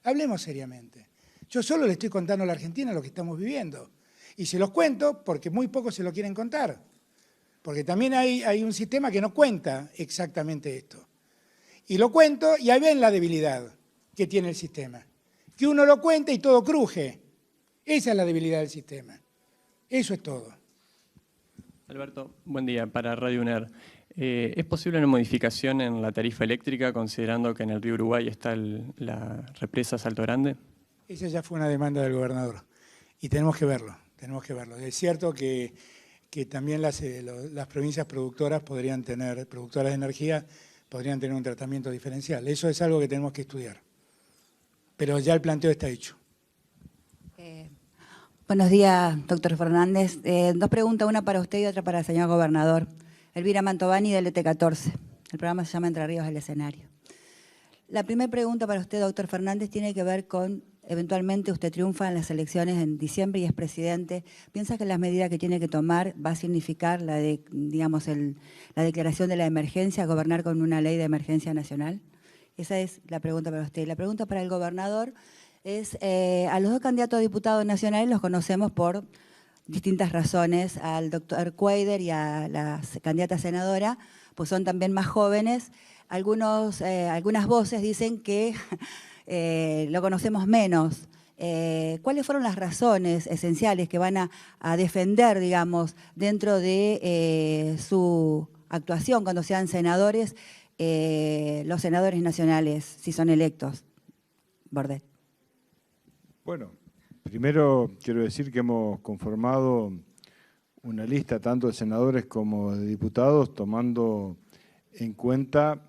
Hablemos seriamente. Yo solo le estoy contando a la Argentina lo que estamos viviendo. Y se los cuento porque muy pocos se lo quieren contar. Porque también hay un sistema que no cuenta exactamente esto. Y lo cuento y ahí ven la debilidad que tiene el sistema. Que uno lo cuenta y todo cruje. Esa es la debilidad del sistema. Eso es todo. Alberto, buen día, para Radio UNER. ¿Es posible una modificación en la tarifa eléctrica considerando que en el río Uruguay está la represa Salto Grande? Esa ya fue una demanda del gobernador y tenemos que verlo, Es cierto que también las provincias productoras productoras de energía, podrían tener un tratamiento diferencial. Eso es algo que tenemos que estudiar. Pero ya el planteo está hecho. Buenos días, doctor Fernández. Dos preguntas, una para usted y otra para el señor gobernador. Elvira Mantovani, del ET14. El programa se llama Entre Ríos al Escenario. La primera pregunta para usted, doctor Fernández, tiene que ver con, eventualmente usted triunfa en las elecciones en diciembre y es presidente. ¿Piensa que las medidas que tiene que tomar va a significar la declaración de la emergencia, gobernar con una ley de emergencia nacional? Esa es la pregunta para usted. La pregunta para el gobernador es, a los dos candidatos a diputados nacionales los conocemos por distintas razones, al doctor Cuader y a la candidata senadora, pues son también más jóvenes. Algunas voces dicen que lo conocemos menos. ¿Cuáles fueron las razones esenciales que van a defender, digamos, dentro de su actuación cuando sean senadores, los senadores nacionales, si son electos? Bordet. Bueno, primero quiero decir que hemos conformado una lista tanto de senadores como de diputados tomando en cuenta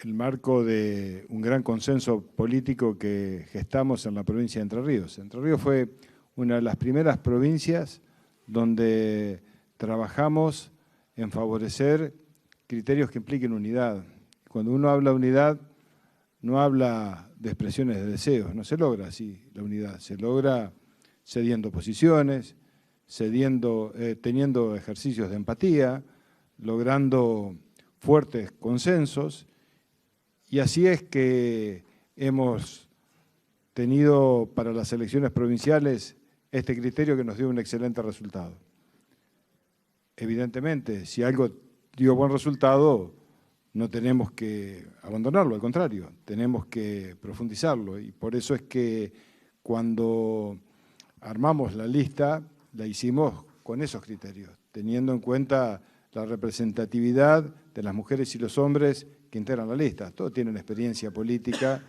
el marco de un gran consenso político que gestamos en la provincia de Entre Ríos. Entre Ríos fue una de las primeras provincias donde trabajamos en favorecer criterios que impliquen unidad. Cuando uno habla de unidad, no habla de expresiones de deseos, no se logra así la unidad, se logra cediendo posiciones, teniendo ejercicios de empatía, logrando fuertes consensos, y así es que hemos tenido para las elecciones provinciales este criterio que nos dio un excelente resultado. Evidentemente, si algo dio buen resultado, no tenemos que abandonarlo, al contrario, tenemos que profundizarlo, y por eso es que cuando armamos la lista, la hicimos con esos criterios, teniendo en cuenta la representatividad de las mujeres y los hombres que integran la lista. Todos tienen experiencia política,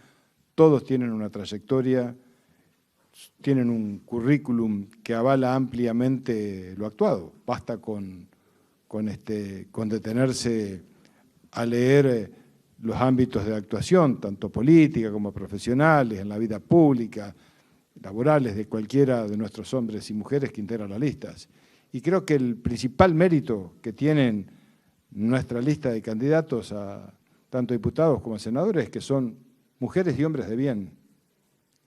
todos tienen una trayectoria, tienen un currículum que avala ampliamente lo actuado. Basta con detenerse a leer los ámbitos de actuación, tanto política como profesionales, en la vida pública, laborales, de cualquiera de nuestros hombres y mujeres que integran las listas. Y creo que el principal mérito que tienen nuestra lista de candidatos a tanto diputados como senadores es que son mujeres y hombres de bien,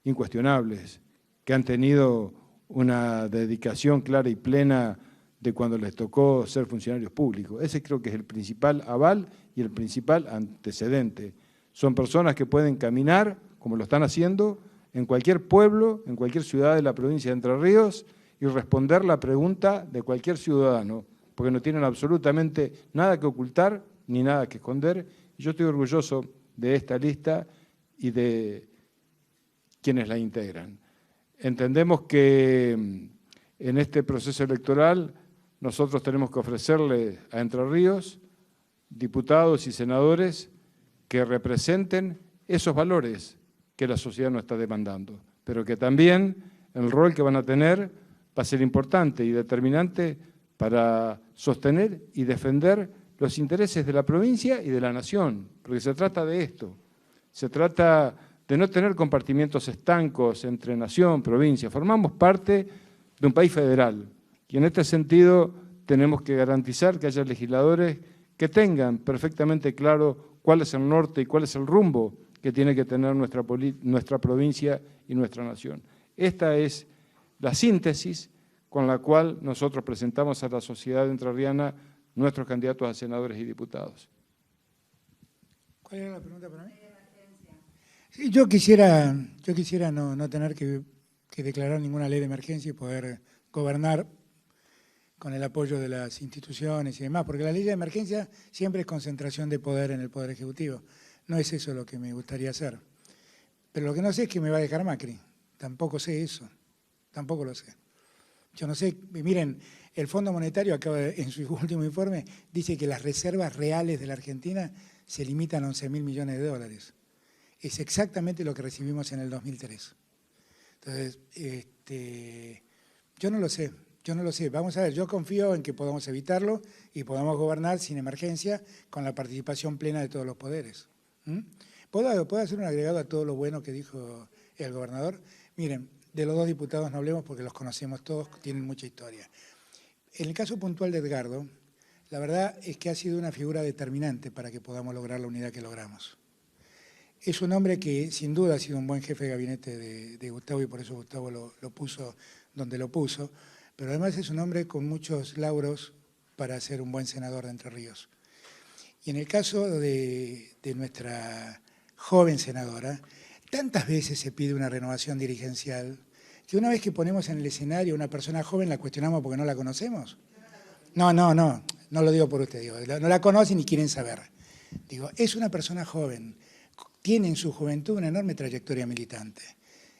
incuestionables, que han tenido una dedicación clara y plena de cuando les tocó ser funcionarios públicos. Ese creo que es el principal aval y el principal antecedente. Son personas que pueden caminar, como lo están haciendo, en cualquier pueblo, en cualquier ciudad de la provincia de Entre Ríos y responder la pregunta de cualquier ciudadano, porque no tienen absolutamente nada que ocultar ni nada que esconder. Y yo estoy orgulloso de esta lista y de quienes la integran. Entendemos que en este proceso electoral nosotros tenemos que ofrecerle a Entre Ríos diputados y senadores que representen esos valores que la sociedad nos está demandando, pero que también el rol que van a tener va a ser importante y determinante para sostener y defender los intereses de la provincia y de la nación, porque se trata de esto, se trata de no tener compartimientos estancos entre nación, provincia. Formamos parte de un país federal y en este sentido tenemos que garantizar que haya legisladores que tengan perfectamente claro cuál es el norte y cuál es el rumbo que tiene que tener nuestra provincia y nuestra nación. Esta es la síntesis con la cual nosotros presentamos a la sociedad entrerriana nuestros candidatos a senadores y diputados. ¿Cuál era la pregunta para mí? Sí, yo quisiera no tener que declarar ninguna ley de emergencia y poder gobernar con el apoyo de las instituciones y demás, porque la ley de emergencia siempre es concentración de poder en el Poder Ejecutivo. No es eso lo que me gustaría hacer. Pero lo que no sé es que me va a dejar Macri. Tampoco sé eso. Tampoco lo sé. Yo no sé, miren, el Fondo Monetario acaba en su último informe dice que las reservas reales de la Argentina se limitan a 11.000 millones de dólares. Es exactamente lo que recibimos en el 2003. Entonces, yo no lo sé. Vamos a ver, yo confío en que podamos evitarlo y podamos gobernar sin emergencia con la participación plena de todos los poderes. ¿Puedo hacer un agregado a todo lo bueno que dijo el gobernador? Miren, de los dos diputados no hablemos porque los conocemos todos, tienen mucha historia. En el caso puntual de Edgardo, la verdad es que ha sido una figura determinante para que podamos lograr la unidad que logramos. Es un hombre que sin duda ha sido un buen jefe de gabinete de Gustavo y por eso Gustavo lo puso donde lo puso, pero además es un hombre con muchos lauros para ser un buen senador de Entre Ríos. Y en el caso de nuestra joven senadora, tantas veces se pide una renovación dirigencial que una vez que ponemos en el escenario a una persona joven la cuestionamos porque no la conocemos. No lo digo por usted, digo, no la conocen y quieren saber. Digo, es una persona joven, tiene en su juventud una enorme trayectoria militante.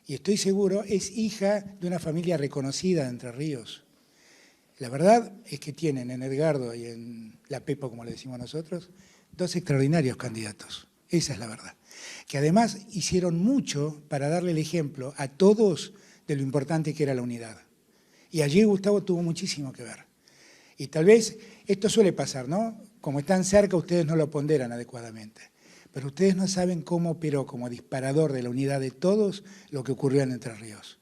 Y estoy seguro, es hija de una familia reconocida de Entre Ríos. La verdad es que tienen en Edgardo y en la Pepo, como le decimos nosotros, dos extraordinarios candidatos. Esa es la verdad. Que además hicieron mucho para darle el ejemplo a todos de lo importante que era la unidad. Y allí Gustavo tuvo muchísimo que ver. Y tal vez esto suele pasar, ¿no? Como están cerca, ustedes no lo ponderan adecuadamente. pero ustedes no saben cómo operó como disparador de la unidad de todos lo que ocurrió en Entre Ríos.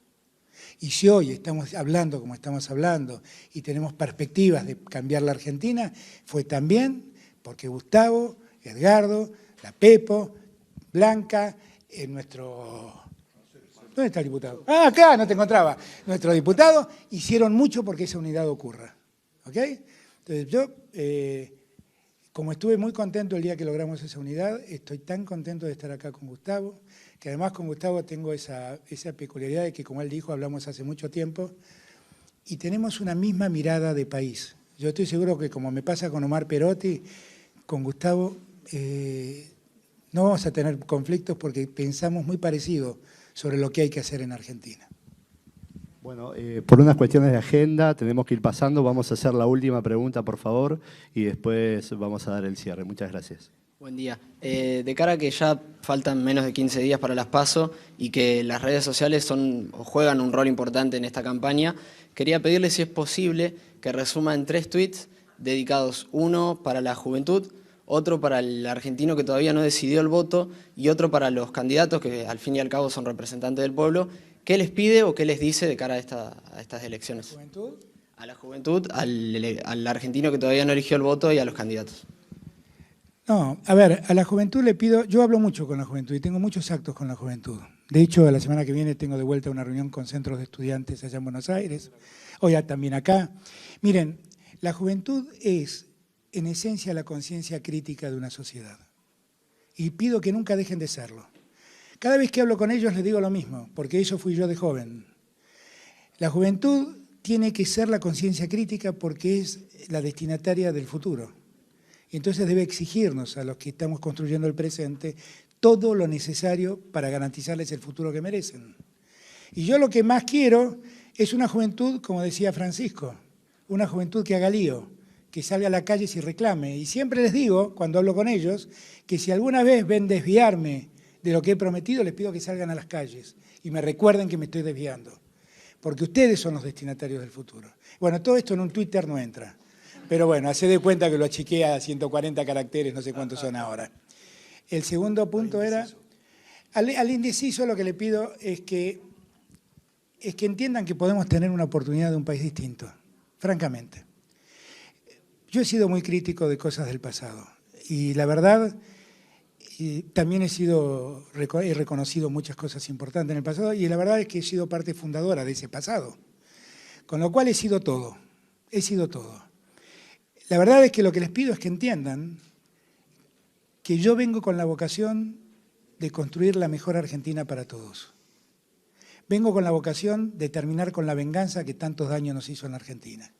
Y si hoy estamos hablando como estamos hablando y tenemos perspectivas de cambiar la Argentina, fue también porque Gustavo, Edgardo, la Pepo, Blanca, nuestro... ¿Dónde está el diputado? Ah, acá, no te encontraba. Nuestros diputados hicieron mucho porque esa unidad ocurra. ¿Ok? Entonces yo, como estuve muy contento el día que logramos esa unidad, estoy tan contento de estar acá con Gustavo, que además con Gustavo tengo esa peculiaridad de que, como él dijo, hablamos hace mucho tiempo y tenemos una misma mirada de país. Yo estoy seguro que, como me pasa con Omar Perotti, con Gustavo no vamos a tener conflictos porque pensamos muy parecido sobre lo que hay que hacer en Argentina. Bueno, por unas cuestiones de agenda tenemos que ir pasando. Vamos a hacer la última pregunta, por favor, y después vamos a dar el cierre. Muchas gracias. Buen día. De cara a que ya faltan menos de 15 días para las PASO y que las redes sociales juegan un rol importante en esta campaña, quería pedirle si es posible que resuma en 3 tweets dedicados, uno para la juventud, otro para el argentino que todavía no decidió el voto y otro para los candidatos que al fin y al cabo son representantes del pueblo. ¿Qué les pide o qué les dice de cara a estas elecciones? ¿Juventud? A la juventud, al argentino que todavía no eligió el voto y a los candidatos. No, a ver, a la juventud le pido, yo hablo mucho con la juventud y tengo muchos actos con la juventud. De hecho, la semana que viene tengo de vuelta una reunión con centros de estudiantes allá en Buenos Aires, hoy también acá. Miren, la juventud es en esencia la conciencia crítica de una sociedad y pido que nunca dejen de serlo. Cada vez que hablo con ellos les digo lo mismo, porque eso fui yo de joven. La juventud tiene que ser la conciencia crítica porque es la destinataria del futuro. Y entonces debe exigirnos a los que estamos construyendo el presente todo lo necesario para garantizarles el futuro que merecen. Y yo lo que más quiero es una juventud, como decía Francisco, una juventud que haga lío, que salga a la calle y reclame. Y siempre les digo, cuando hablo con ellos, que si alguna vez ven desviarme de lo que he prometido, les pido que salgan a las calles y me recuerden que me estoy desviando, porque ustedes son los destinatarios del futuro. Bueno, todo esto en un Twitter no entra, pero bueno, haced de cuenta que lo achiqué a 140 caracteres, no sé cuántos son ahora. El segundo punto era, al indeciso lo que le pido es que entiendan que podemos tener una oportunidad de un país distinto, francamente. Yo he sido muy crítico de cosas del pasado y la verdad... Y también he reconocido muchas cosas importantes en el pasado y la verdad es que he sido parte fundadora de ese pasado. Con lo cual he sido todo. La verdad es que lo que les pido es que entiendan que yo vengo con la vocación de construir la mejor Argentina para todos. Vengo con la vocación de terminar con la venganza que tantos daños nos hizo en la Argentina.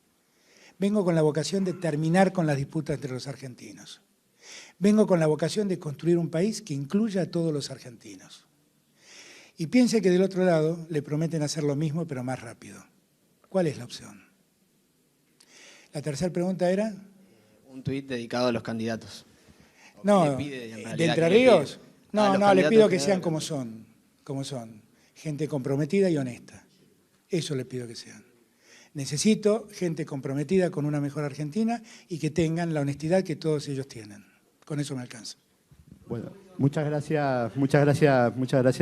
Vengo con la vocación de terminar con las disputas entre los argentinos. Vengo con la vocación de construir un país que incluya a todos los argentinos. Y piense que del otro lado le prometen hacer lo mismo, pero más rápido. ¿Cuál es la opción? La tercera pregunta era... Un tuit dedicado a los candidatos. No, ¿de Entre Ríos? No, le pido que sean como son. Gente comprometida y honesta. Eso le pido que sean. Necesito gente comprometida con una mejor Argentina y que tengan la honestidad que todos ellos tienen. Con eso me alcanza. Bueno, muchas gracias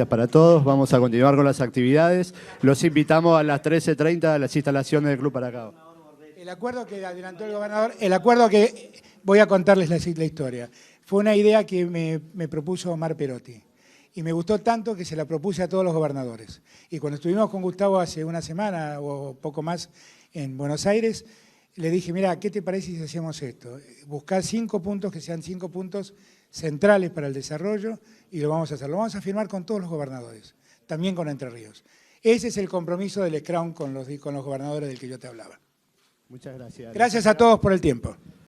para todos. Vamos a continuar con las actividades. Los invitamos a las 13:30 a las instalaciones del Club Paracao. El acuerdo que adelantó el gobernador, voy a contarles la historia. Fue una idea que me propuso Omar Perotti. Y me gustó tanto que se la propuse a todos los gobernadores. Y cuando estuvimos con Gustavo hace una semana o poco más en Buenos Aires, le dije, mira, ¿qué te parece si hacemos esto? Buscar 5 puntos que sean 5 puntos centrales para el desarrollo y lo vamos a hacer. Lo vamos a firmar con todos los gobernadores, también con Entre Ríos. Ese es el compromiso del Scrum con los gobernadores del que yo te hablaba. Muchas gracias. Gracias a todos por el tiempo.